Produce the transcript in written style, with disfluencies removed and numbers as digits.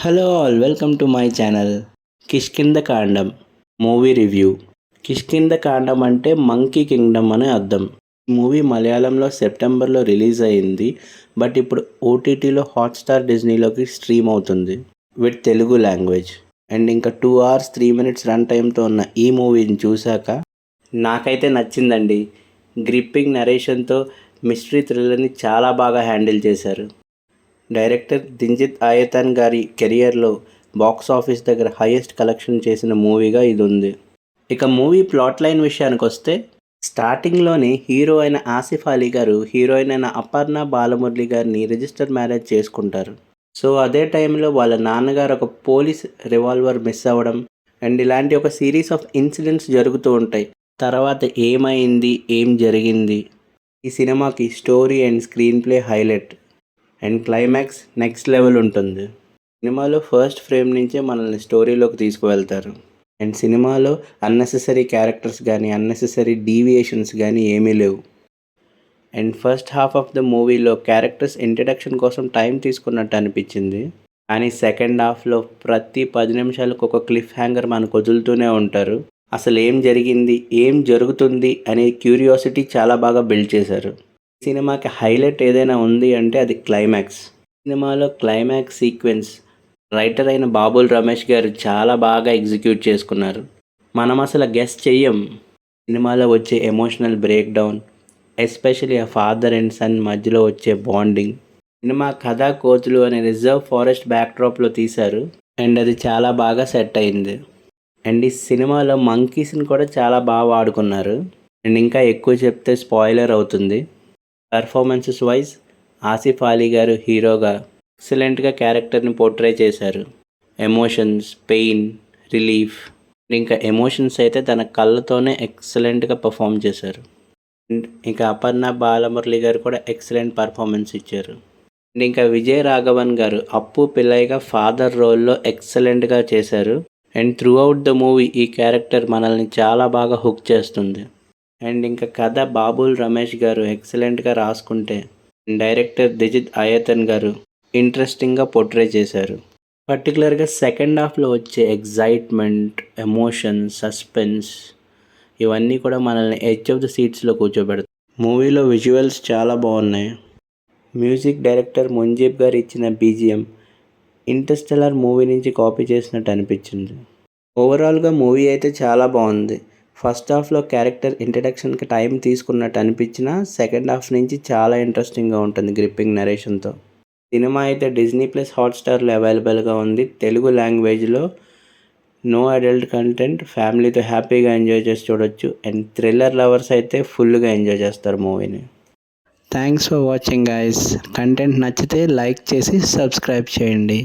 Hello all, welcome to my channel Kishkindha కాండం movie review. Kishkindha కాండం అంటే మంకీ కింగ్డమ్ అని అర్థం. ఈ మూవీ మలయాళంలో సెప్టెంబర్లో రిలీజ్ అయింది, బట్ ఇప్పుడు ఓటీటీలో హాట్స్టార్ డిజ్నీలోకి స్ట్రీమ్ అవుతుంది విత్ తెలుగు లాంగ్వేజ్. అండ్ ఇంకా 2 hours 3 minutes రన్ టైంతో ఉన్న ఈ మూవీని చూశాక నాకైతే నచ్చిందండి. గ్రిప్పింగ్ నరేషన్తో మిస్టరీ థ్రిల్లర్ని చాలా బాగా హ్యాండిల్ చేశారు. డైరెక్టర్ దింజిత్ ఆయతన్ గారి కెరియర్లో బాక్స్ ఆఫీస్ దగ్గర హైయెస్ట్ కలెక్షన్ చేసిన మూవీగా ఇది ఉంది. ఇక మూవీ ప్లాట్ లైన్ విషయానికి వస్తే, స్టార్టింగ్లోనే హీరో అయిన ఆసిఫ్ అలీ గారు హీరోయిన్ అయిన అపర్ణ బాలమురళి గారిని రిజిస్టర్ మ్యారేజ్ చేసుకుంటారు. సో అదే టైంలో వాళ్ళ నాన్నగారు ఒక పోలీస్ రివాల్వర్ మిస్ అవ్వడం అండ్ ఇలాంటి ఒక సిరీస్ ఆఫ్ ఇన్సిడెంట్స్ జరుగుతూ ఉంటాయి. తర్వాత ఏమైంది, ఏం జరిగింది, ఈ సినిమాకి story and screen play highlight and climax next level ఉంటుంది. సినిమాలో ఫస్ట్ ఫ్రేమ్ నుంచే మనల్ని స్టోరీలోకి తీసుకువెళ్తారు. అండ్ సినిమాలో అన్నెసెసరీ క్యారెక్టర్స్ కానీ అన్నెసెసరీ డీవియేషన్స్ కానీ ఏమీ లేవు. And first half of the మూవీలో క్యారెక్టర్స్ ఇంట్రడక్షన్ కోసం టైం తీసుకున్నట్టు అనిపించింది. కానీ సెకండ్ హాఫ్లో ప్రతి 10 నిమిషాలకు ఒక క్లిఫ్ హ్యాంగర్ మనకు వదులుతూనే ఉంటారు. అసలు ఏం జరిగింది, ఏం జరుగుతుంది అనే క్యూరియాసిటీ చాలా బాగా బిల్డ్ చేశారు. సినిమాకి హైలైట్ ఏదైనా ఉంది అంటే అది క్లైమాక్స్. సినిమాలో క్లైమాక్స్ సీక్వెన్స్ రైటర్ అయిన బాబుల్ రమేష్ గారు చాలా బాగా ఎగ్జిక్యూట్ చేసుకున్నారు. మనం అసలు గెస్ చెయ్యం సినిమాలో వచ్చే ఎమోషనల్ బ్రేక్ డౌన్, ఎస్పెషలీ ఆ ఫాదర్ అండ్ సన్ మధ్యలో వచ్చే బాండింగ్. సినిమా కథా కోతులు అనే రిజర్వ్ ఫారెస్ట్ బ్యాక్డ్రాప్లో తీశారు అండ్ అది చాలా బాగా సెట్ అయింది. అండ్ ఈ సినిమాలో మంకీస్ని కూడా చాలా బాగా వాడుకున్నారు. అండ్ ఇంకా ఎక్కువ చెప్తే స్పాయిలర్ అవుతుంది. పర్ఫార్మెన్సెస్ వైజ్ ఆసిఫ్ అలీ గారు హీరోగా ఎక్సలెంట్గా క్యారెక్టర్ని పోర్ట్రే చేశారు. ఎమోషన్స్, పెయిన్, రిలీఫ్, ఇంకా ఎమోషన్స్ అయితే తన కళ్ళతోనే ఎక్సలెంట్గా పర్ఫామ్ చేశారు. అండ్ ఇంకా అపర్ణ బాలమురళి గారు కూడా ఎక్సలెంట్ పర్ఫార్మెన్స్ ఇచ్చారు. అండ్ ఇంకా విజయ్ రాఘవన్ గారు అప్పు పిల్లయ్యగా ఫాదర్ రోల్లో ఎక్సలెంట్గా చేశారు. And through out the movie ఈ క్యారెక్టర్ మనల్ని చాలా బాగా హుక్ చేస్తుంది. అండ్ ఇంకా కథ బాబుల్ రమేష్ గారు ఎక్సలెంట్గా రాసుకుంటే డైరెక్టర్ దిజిత్ ఆయతన్ గారు ఇంట్రెస్టింగ్గా పోర్ట్రే చేశారు. పర్టికులర్గా సెకండ్ హాఫ్లో వచ్చే ఎగ్జైట్మెంట్, ఎమోషన్, సస్పెన్స్ ఇవన్నీ కూడా మనల్ని ఎడ్జ్ ఆఫ్ ద సీట్స్లో కూర్చోబెడతాయి. మూవీలో విజువల్స్ చాలా బాగున్నాయి. మ్యూజిక్ డైరెక్టర్ ముంజీబ్ గారు ఇచ్చిన బీజిఎం ఇంటర్స్టెల్లార్ మూవీ నుంచి కాపీ చేసినట్టు అనిపించింది. ఓవరాల్గా మూవీ అయితే చాలా బాగుంది. ఫస్ట్ హాఫ్లో క్యారెక్టర్ ఇంట్రడక్షన్కి టైం తీసుకున్నట్టు అనిపించినా సెకండ్ హాఫ్ నుంచి చాలా ఇంట్రెస్టింగ్గా ఉంటుంది గ్రిప్పింగ్ నరేషన్తో. సినిమా అయితే డిజ్నీ ప్లస్ హాట్స్టార్లో అవైలబుల్గా ఉంది తెలుగు లాంగ్వేజ్లో. నో అడల్ట్ కంటెంట్, ఫ్యామిలీతో హ్యాపీగా ఎంజాయ్ చేసి చూడొచ్చు. అండ్ థ్రిల్లర్ లవర్స్ అయితే ఫుల్గా ఎంజాయ్ చేస్తారు మూవీని. Thanks for watching guys. Content నచ్చితే లైక్ చేసి సబ్స్క్రైబ్ చేయండి.